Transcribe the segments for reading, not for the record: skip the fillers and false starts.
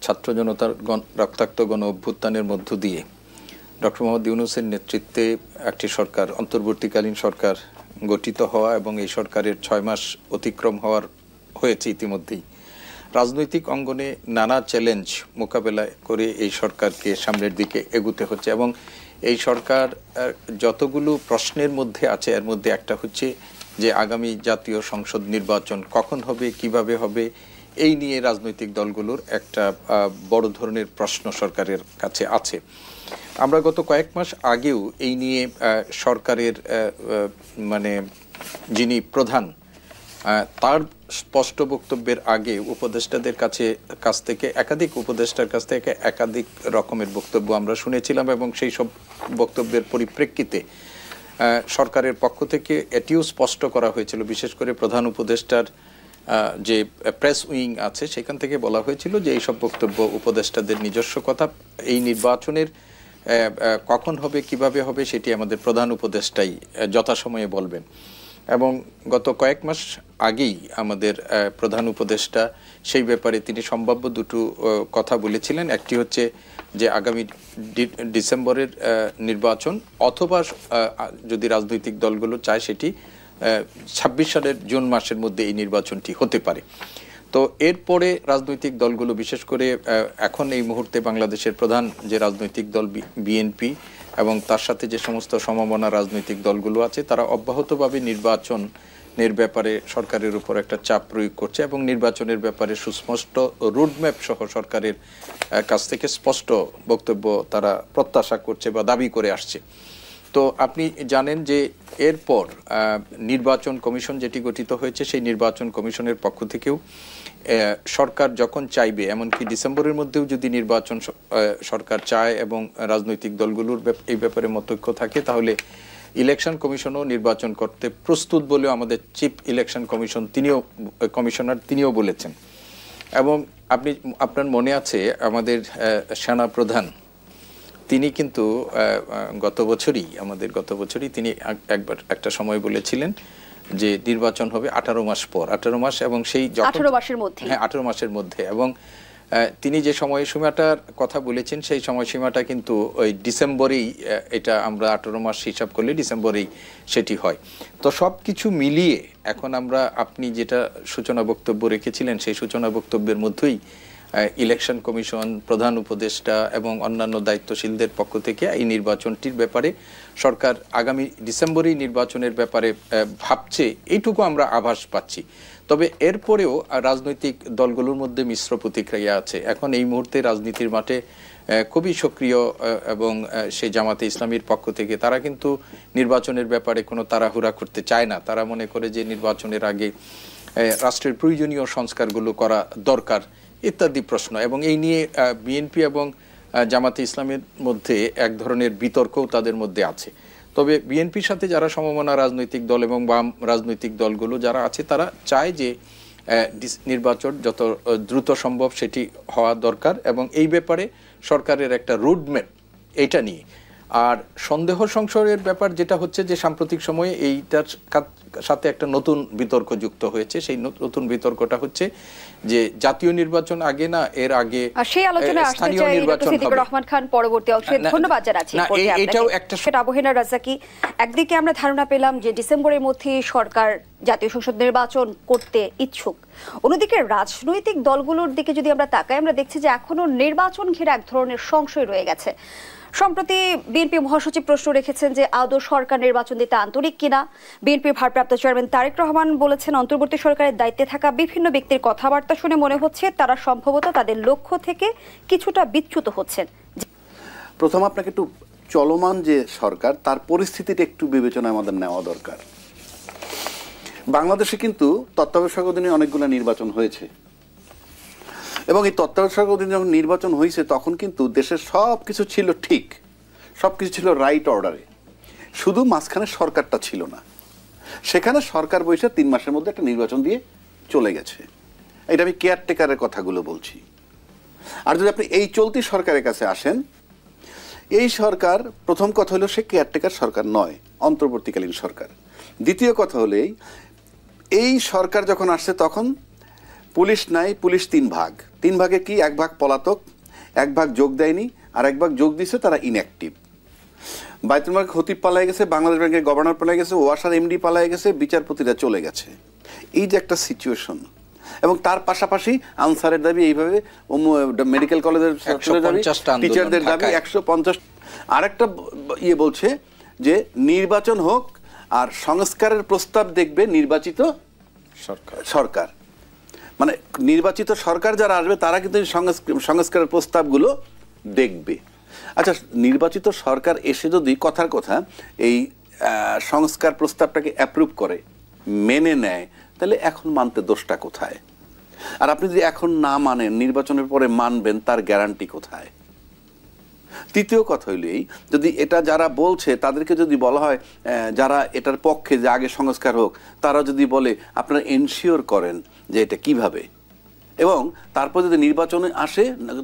ছাত্র জনতার রক্তাক্ত গণ অভ্যুত্থানের মধ্য দিয়ে ডক্টর মোহাম্মদ ইউনূসের নেতৃত্বে একটি সরকার, অন্তর্বর্তীকালীন সরকার গঠিত হওয়া এবং এই সরকারের 6 মাস অতিক্রম হয়েছে ইতিমধ্যেই, রাজনৈতিক অঙ্গনে নানা চ্যালেঞ্জ মোকাবেলা করে এই সরকারকে সামনের দিকে এগুতে হচ্ছে। এবং এই সরকার যতগুলো প্রশ্নের মধ্যে আছে, এর মধ্যে একটা হচ্ছে যে আগামী জাতীয় সংসদ নির্বাচন কখন হবে, কিভাবে হবে, এই নিয়ে রাজনৈতিক দলগুলোর একটা বড় ধরনের প্রশ্ন সরকারের কাছে আছে। আমরা গত কয়েক মাস আগেও এই নিয়ে সরকারের যিনি প্রধান, তার স্পষ্ট বক্তব্যের আগে উপদেষ্টাদের কাছ থেকে একাধিক উপদেষ্টার কাছ থেকে একাধিক রকমের বক্তব্য আমরা শুনেছিলাম এবং সেই সব বক্তব্যের পরিপ্রেক্ষিতে সরকারের পক্ষ থেকে এটিও স্পষ্ট করা হয়েছিল, বিশেষ করে প্রধান উপদেষ্টার যে প্রেস উইং আছে সেখান থেকে বলা হয়েছিল যে এইসব বক্তব্য উপদেষ্টাদের নিজস্ব কথা, এই নির্বাচনের কখন হবে, কিভাবে হবে সেটি আমাদের প্রধান উপদেষ্টাই যথাসময়ে বলবেন। এবং গত কয়েক মাস আগেই আমাদের প্রধান উপদেষ্টা সেই ব্যাপারে তিনি সম্ভাব্য দুটো কথা বলেছিলেন। একটি হচ্ছে যে আগামী ডিসেম্বরের নির্বাচন, অথবা যদি রাজনৈতিক দলগুলো চায় সেটি 26 সালের জুন মাসের মধ্যে এই নির্বাচনটি হতে পারে। তো এরপরে রাজনৈতিক দলগুলো, বিশেষ করে এখন এই মুহূর্তে বাংলাদেশের প্রধান যে রাজনৈতিক দল বিএনপি এবং তার সাথে যে সমস্ত সমমনা রাজনৈতিক দলগুলো আছে, তারা অব্যাহতভাবে নির্বাচনের ব্যাপারে সরকারের উপর একটা চাপ প্রয়োগ করছে এবং নির্বাচনের ব্যাপারে সুস্পষ্ট রোডম্যাপ সহ সরকারের কাছ থেকে স্পষ্ট বক্তব্য তারা প্রত্যাশা করছে বা দাবি করে আসছে। তো আপনি জানেন যে এরপর নির্বাচন কমিশন যেটি গঠিত হয়েছে, সেই নির্বাচন কমিশনের পক্ষ থেকেও সরকার যখন চাইবে, এমনকি ডিসেম্বরের মধ্যেও যদি নির্বাচন সরকার চায় এবং রাজনৈতিক দলগুলোর এই ব্যাপারে মতৈক্য থাকে, তাহলে ইলেকশন কমিশনও নির্বাচন করতে প্রস্তুত বলেও আমাদের চিফ ইলেকশন কমিশনার তিনিও বলেছেন। এবং আপনার মনে আছে আমাদের সেনা প্রধান, তিনি কিন্তু গত বছরই তিনি একবার একটা সময় বলেছিলেন যে নির্বাচন হবে 18 মাস পর, 18 মাস, এবং সেই 18 মাসের মধ্যে, হ্যাঁ 18 মাসের মধ্যে। এবং তিনি যে সময়সীমাটার কথা বলেছেন সেই সময়সীমাটা কিন্তু ওই ডিসেম্বরেই, এটা আমরা 18 মাস হিসাব করলে ডিসেম্বরেই সেটি হয়। তো সব কিছু মিলিয়ে এখন আপনি যেটা সূচনা বক্তব্য রেখেছিলেন, সেই সূচনা বক্তব্যের মধ্যেই ইলেকশন কমিশন, প্রধান উপদেষ্টা এবং অন্যান্য দায়িত্বশীলদের পক্ষ থেকে এই নির্বাচনটির ব্যাপারে সরকার আগামী ডিসেম্বরেই নির্বাচনের ব্যাপারে ভাবছে, এইটুকু আমরা আভাস পাচ্ছি। তবে এরপরেও রাজনৈতিক দলগুলোর মধ্যে মিশ্র প্রতিক্রিয়া আছে। এখন এই মুহূর্তে রাজনীতির মাঠে খুবই সক্রিয় এবং সেই জামাতে ইসলামীর পক্ষ থেকে তারা কিন্তু নির্বাচনের ব্যাপারে কোনো তাড়াহুড়া করতে চায় না। তারা মনে করে যে নির্বাচনের আগে রাষ্ট্রের প্রয়োজনীয় সংস্কারগুলো করা দরকার ইত্যাদি প্রশ্ন। এবং এই নিয়ে বিএনপি এবং জামাতে ইসলামের মধ্যে এক ধরনের বিতর্কও তাদের মধ্যে আছে। তবে বিএনপির সাথে যারা সমমনা রাজনৈতিক দল এবং বাম রাজনৈতিক দলগুলো যারা আছে, তারা চায় যে নির্বাচন যত দ্রুত সম্ভব সেটি হওয়া দরকার এবং এই ব্যাপারে সরকারের একটা রোডম্যাপ এইটা নিয়ে। আর সন্দেহ সংশয়ের ব্যাপার যেটা হচ্ছে যে সাম্প্রতিক সময়ে এইটার সাথে একটা নতুন বিতর্ক যুক্ত হয়েছে। সেই নতুন বিতর্কটা হচ্ছে যে জাতীয় নির্বাচন আগে না এর আগে সেই আলোচনায় আসতে চাই ডক্টর সিদ্দিকুর রহমান খান পরবর্তী অংশে। ধন্যবাদ জানাচ্ছি। এটাও একটা সেটা আবহেনা রাজাকি, একদিকে আমরা ধারণা পেলাম যে ডিসেম্বরের মধ্যে সরকার জাতীয় সংসদ নির্বাচন করতে ইচ্ছুক, অন্যদিকে রাজনৈতিক দলগুলোর দিকে যদি আমরা তাকাই, আমরা দেখছি যে এখনো নির্বাচন ঘিরে এক ধরনের সংশয় রয়ে গেছে। সম্প্রতি বিএনপি মহাসচিব প্রশ্ন রেখেছেন যে আদৌ সরকার নির্বাচন দিতে আন্তরিক কিনা। বিএনপির ভারপ্রাপ্ত চেয়ারম্যান তারেক রহমান বলেছেন, অন্তর্বর্তী সরকারের দায়িত্বে থাকা বিভিন্ন ব্যক্তির কথাবার্তা শুনে মনে হচ্ছে তারা সম্ভবত তাদের লক্ষ্য থেকে কিছুটা বিচ্যুত হচ্ছেন। প্রথম আপনাকে একটু চলমান যে সরকার, তার পরিস্থিতিটা একটু বিবেচনায় আমাদের নেওয়া দরকার। বাংলাদেশে কিন্তু তত্ত্বাবধায়ক অধীনে অনেকগুলো নির্বাচন হয়েছে এবং এই তত্ত্বাবধায়ক অধীনে যখন নির্বাচন হয়েছে তখন কিন্তু দেশের সব কিছু ছিল ঠিক, সব কিছু ছিল রাইট অর্ডারে, শুধু মাঝখানে সরকারটা ছিল না। সেখানে সরকার বসে 3 মাসের মধ্যে একটা নির্বাচন দিয়ে চলে গেছে। এটা আমি কেয়ারটেকারের কথাগুলো বলছি। আর যদি আপনি এই চলতি সরকারের কাছে আসেন, এই সরকার প্রথম কথা হলো সে কেয়ারটেকার সরকার নয়, অন্তর্বর্তীকালীন সরকার। দ্বিতীয় কথা হলেই এই সরকার যখন আসছে তখন পুলিশ নাই, পুলিশ 3 ভাগ। 3 ভাগে কি, 1 ভাগ পলাতক, 1 ভাগ যোগ দেয়নি, আর 1 ভাগ যোগ দিছে তারা ইনঅ্যাক্টিভ। বাইতুল মাল খতিব পালায় গেছে, বাংলাদেশ ব্যাংকের গভর্নর পালায় গেছে, ওয়াসার এমডি পালায় গেছে, বিচারপতিরা চলে গেছে। এই যে একটা সিচুয়েশন, এবং তার পাশাপাশি আনসারের দাবি এইভাবে মেডিকেল কলেজের টিচারদের দাবি 150। আরেকটা বলছে যে নির্বাচন হোক আর সংস্কারের প্রস্তাব দেখবে নির্বাচিত সরকার, মানে নির্বাচিত সরকার যারা আসবে তারা কিন্তু সংস্কারের প্রস্তাবগুলো দেখবে। আচ্ছা, নির্বাচিত সরকার এসে যদি কথার কথা এই সংস্কার প্রস্তাবটাকে অ্যাপ্রুভ করে, মেনে নেয়, তাহলে এখন মানতে দোষটা কোথায়? আর আপনি যদি এখন না মানেন, নির্বাচনের পরে মানবেন, তার গ্যারান্টি কোথায়? তৃতীয় কথা হইল এই, যদি এটা যারা বলছে তাদেরকে যদি বলা হয়, যারা এটার পক্ষে যে আগে সংস্কার হোক, তারা যদি বলে আপনারা এনশিওর করেন যে এটা কিভাবে, এবং তারপর যদি নির্বাচনে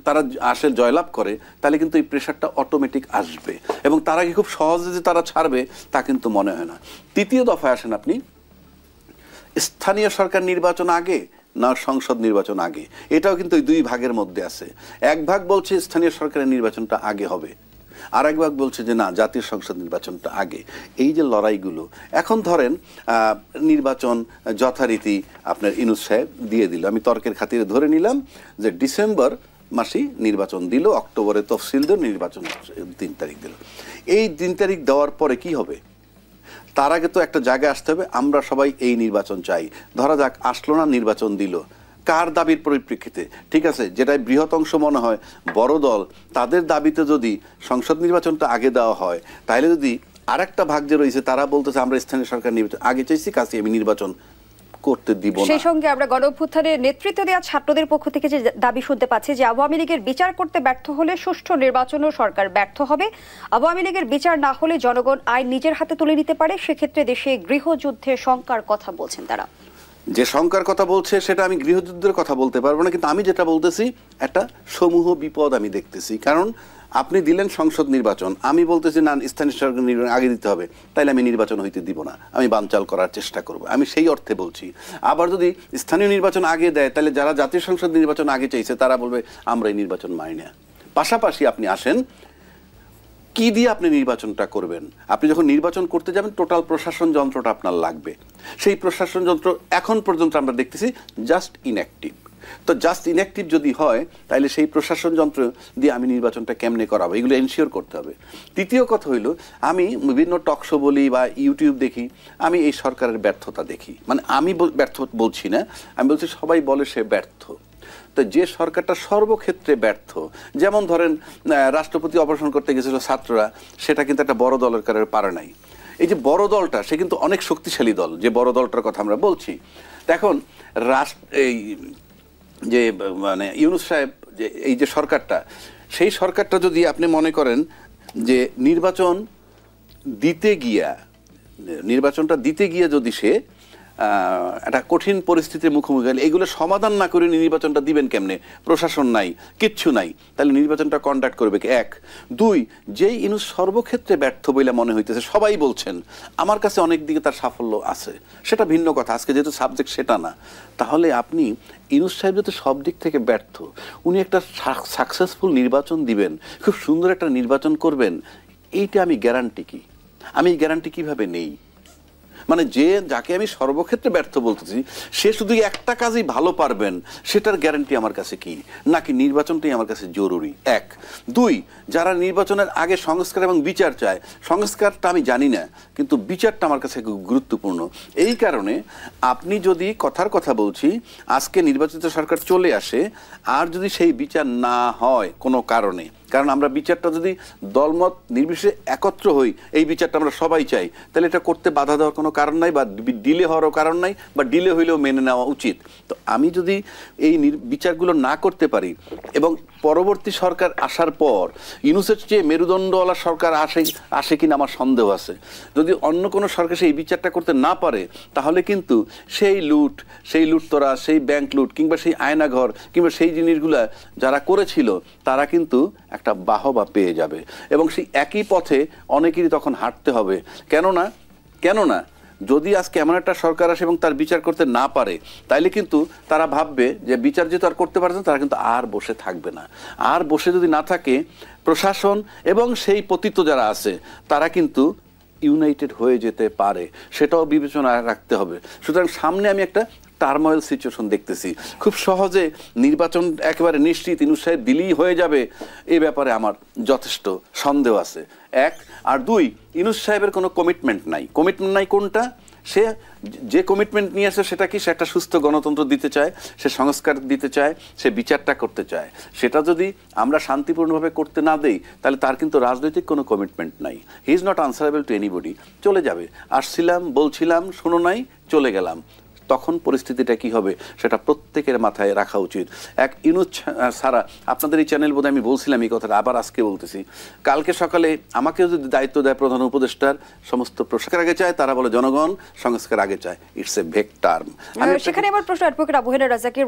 তারা জয়লাভ করে, তাহলে কিন্তু এই প্রেশারটা অটোমেটিক আসবে, এবং তারা কি খুব সহজে যে তারা ছাড়বে তা কিন্তু মনে হয় না। তৃতীয় দফায় আসেন আপনি, স্থানীয় সরকার নির্বাচন আগে না সংসদ নির্বাচন আগে, এটাও কিন্তু ওই 2 ভাগের মধ্যে আছে। 1 ভাগ বলছে স্থানীয় সরকারের নির্বাচনটা আগে হবে, আর 1 ভাগ বলছে যে না, জাতীয় সংসদ নির্বাচনটা আগে। এই যে লড়াইগুলো, এখন ধরেন নির্বাচন যথারীতি আপনার ইউনূস সাহেব দিয়ে দিল, আমি তর্কের খাতিরে ধরে নিলাম যে ডিসেম্বর মাসেই নির্বাচন দিল, অক্টোবরে তফসিল দিল, নির্বাচন 3 তারিখ দিল। এই 3 তারিখ দেওয়ার পরে কি হবে? তার আগে তো একটা জায়গায় আসতে হবে, আমরা সবাই এই নির্বাচন চাই। ধরা যাক আসলো না, নির্বাচন দিল, কার দাবির পরিপ্রেক্ষিতে? ঠিক আছে, যেটাই বৃহৎ অংশ মনে হয় বড় দল, তাদের দাবিতে যদি সংসদ নির্বাচনটা আগে দেওয়া হয়, তাহলে যদি আরেকটা ভাগ যে রয়েছে তারা বলতেছে আমরা স্থানীয় সরকার নির্বাচন আগে চাইছি, কাছে আমি নির্বাচন করতে দিব না। সেই সঙ্গে আমরা গণঅভ্যুত্থানের নেতৃত্ব দেওয়া ছাত্রদের পক্ষ থেকে যে দাবি শুনতে পাচ্ছি যে আওয়ামী লীগের বিচার করতে ব্যর্থ হলে সুষ্ঠু নির্বাচনও সরকার ব্যর্থ হবে, আওয়ামী লীগের বিচার না হলে জনগণ আইন নিজের হাতে তুলে নিতে পারে, সেক্ষেত্রে দেশে গৃহযুদ্ধের শঙ্কার কথা বলছেন তারা। যে শঙ্কার কথা বলছে সেটা আমি গৃহযুদ্ধের কথা বলতে পারবো না, কিন্তু আমি যেটা বলতেছি একটা সমূহ বিপদ আমি দেখতেছি। কারণ আপনি দিলেন সংসদ নির্বাচন, আমি বলতেছি না স্থানীয় সরকার নির্বাচন আগে দিতে হবে, তাইলে আমি নির্বাচন হইতে দিব না, আমি বানচাল করার চেষ্টা করব, আমি সেই অর্থে বলছি। আবার যদি স্থানীয় নির্বাচন আগে দেয়, তাহলে যারা জাতীয় সংসদ নির্বাচন আগে চাইছে তারা বলবে আমরা এই নির্বাচন মানি না। পাশাপাশি আপনি আসেন, কি দিয়ে আপনি নির্বাচনটা করবেন? আপনি যখন নির্বাচন করতে যাবেন, টোটাল প্রশাসন যন্ত্রটা আপনার লাগবে। সেই প্রশাসন যন্ত্র এখন পর্যন্ত আমরা দেখতেছি জাস্ট ইনঅ্যাক্টিভ। তো জাস্ট ইনঅ্যাক্টিভ যদি হয়, তাহলে সেই প্রশাসন যন্ত্র দিয়ে আমি নির্বাচনটা কেমনে করাবো, এগুলো এনশিওর করতে হবে। তৃতীয় কথা হইল, আমি বিভিন্ন টকশো বলি বা ইউটিউব দেখি, আমি এই সরকারের ব্যর্থতা দেখি। মানে আমি ব্যর্থ বলছি না, আমি বলছি সবাই বলে সে ব্যর্থ। তো যে সরকারটা সর্বক্ষেত্রে ব্যর্থ, যেমন ধরেন রাষ্ট্রপতি অপারেশন করতে গেছিল ছাত্ররা, সেটা কিন্তু একটা বড় দলের কারণে পারে নাই। এই যে বড় দলটা, সে কিন্তু অনেক শক্তিশালী দল, যে বড় দলটার কথা আমরা বলছি। এখন এই যে মানে ইউনূস সাহেব যে এই যে সরকারটা, সেই সরকারটা যদি আপনি মনে করেন যে নির্বাচনটা দিতে গিয়া যদি সে একটা কঠিন পরিস্থিতির মুখোমুখি হলে, এগুলো সমাধান না করে নির্বাচনটা দিবেন কেমনে? প্রশাসন নাই, কিচ্ছু নাই, তাহলে নির্বাচনটা কন্ডাক্ট করবে কি? 1 2 যেই ইউনূস সর্বক্ষেত্রে ব্যর্থ বলে মনে হইতেছে, সবাই বলছেন, আমার কাছে অনেক দিকে তার সাফল্য আছে, সেটা ভিন্ন কথা, আজকে যেহেতু সাবজেক্ট সেটা না। তাহলে আপনি ইউনূস সাহেব যেহেতু সব দিক থেকে ব্যর্থ, উনি একটা সাকসেসফুল নির্বাচন দিবেন, খুব সুন্দর একটা নির্বাচন করবেন, এইটা আমি গ্যারান্টি কি? আমি এই গ্যারান্টি কিভাবে নেই? মানে যাকে আমি সর্বক্ষেত্রে ব্যর্থ বলতেছি, সে শুধু একটা কাজই ভালো পারবেন, সেটার গ্যারান্টি আমার কাছে কি? নাকি নির্বাচনটাই আমার কাছে জরুরি? 1 2 যারা নির্বাচনের আগে সংস্কার এবং বিচার চায়, সংস্কারটা আমি জানি না, কিন্তু বিচারটা আমার কাছে গুরুত্বপূর্ণ। এই কারণে আপনি যদি কথার কথা বলছি, আজকে নির্বাচিত সরকার চলে আসে, আর যদি সেই বিচার না হয় কোনো কারণে, কারণ আমরা বিচারটা যদি দলমত নির্বিশেষে একত্র হই, এই বিচারটা আমরা সবাই চাই, তাহলে এটা করতে বাধা দেওয়ার কোনো কারণ নাই, বা ডিলে হওয়ারও কারণ নাই, বা ডিলে হইলেও মেনে নেওয়া উচিত। তো আমি যদি এই বিচারগুলো না করতে পারি, এবং পরবর্তী সরকার আসার পর ইউনূসের চেয়ে মেরুদণ্ডওয়ালা সরকার আসে কিনা আমার সন্দেহ আছে। যদি অন্য কোনো সরকার সেই বিচারটা করতে না পারে, তাহলে কিন্তু সেই লুটতরা, সেই ব্যাংক লুট, কিংবা সেই আয়নাঘর, কিংবা সেই জিনিসগুলা যারা করেছিল, তারা কিন্তু একটা বাহবা পেয়ে যাবে, এবং সেই একই পথে অনেকেরই তখন হাঁটতে হবে। কেননা যদি আজকে এমন একটা সরকার আসে এবং তার বিচার করতে না পারে, তাইলে কিন্তু তারা ভাববে যে বিচার যেহেতু আর করতে পারছে না, তারা কিন্তু আর বসে থাকবে না। আর বসে যদি না থাকে, প্রশাসন এবং সেই পতিত যারা আছে তারা কিন্তু ইউনাইটেড হয়ে যেতে পারে, সেটাও বিবেচনায় রাখতে হবে। সুতরাং সামনে আমি একটা টার্ময়েল সিচুয়েশন দেখতেছি। খুব সহজে নির্বাচন একেবারে নিশ্চিত ইউনূস সাহেব দিলেই হয়ে যাবে, এ ব্যাপারে আমার যথেষ্ট সন্দেহ আছে। এক, আর দুই, ইউনূস সাহেবের কোনো কমিটমেন্ট নাই। কমিটমেন্ট নাই কোনটা? সে যে কমিটমেন্ট নিয়ে আসে সেটা কি? সে একটা সুস্থ গণতন্ত্র দিতে চায়, সে সংস্কার দিতে চায়, সে বিচারটা করতে চায়। সেটা যদি আমরা শান্তিপূর্ণভাবে করতে না দেই, তাহলে তার কিন্তু রাজনৈতিক কোনো কমিটমেন্ট নাই। He is not answerable two anybody. চলে যাবে, আসছিলাম, বলছিলাম, শোনো নাই, চলে গেলাম। তখন পরিস্থিতিটা কি হবে সেটা প্রত্যেকের মাথায় রাখা উচিত। এক ইউনূস ছাড়া, আপনাদের এই চ্যানেল বোধহয় আমি বলছিলাম এই কথাটা, আবার আজকে বলতেছি, কালকে সকালে আমাকে যদি দায়িত্ব দেয় প্রধান উপদেষ্টার, সমস্ত প্রশাসকের আগে চায়, তারা বলে জনগণ সংস্কার আগে চায়। It's a vague term. সেখানে আমার প্রশ্ন অ্যাডভোকেট আবু হেনা রাজাকের,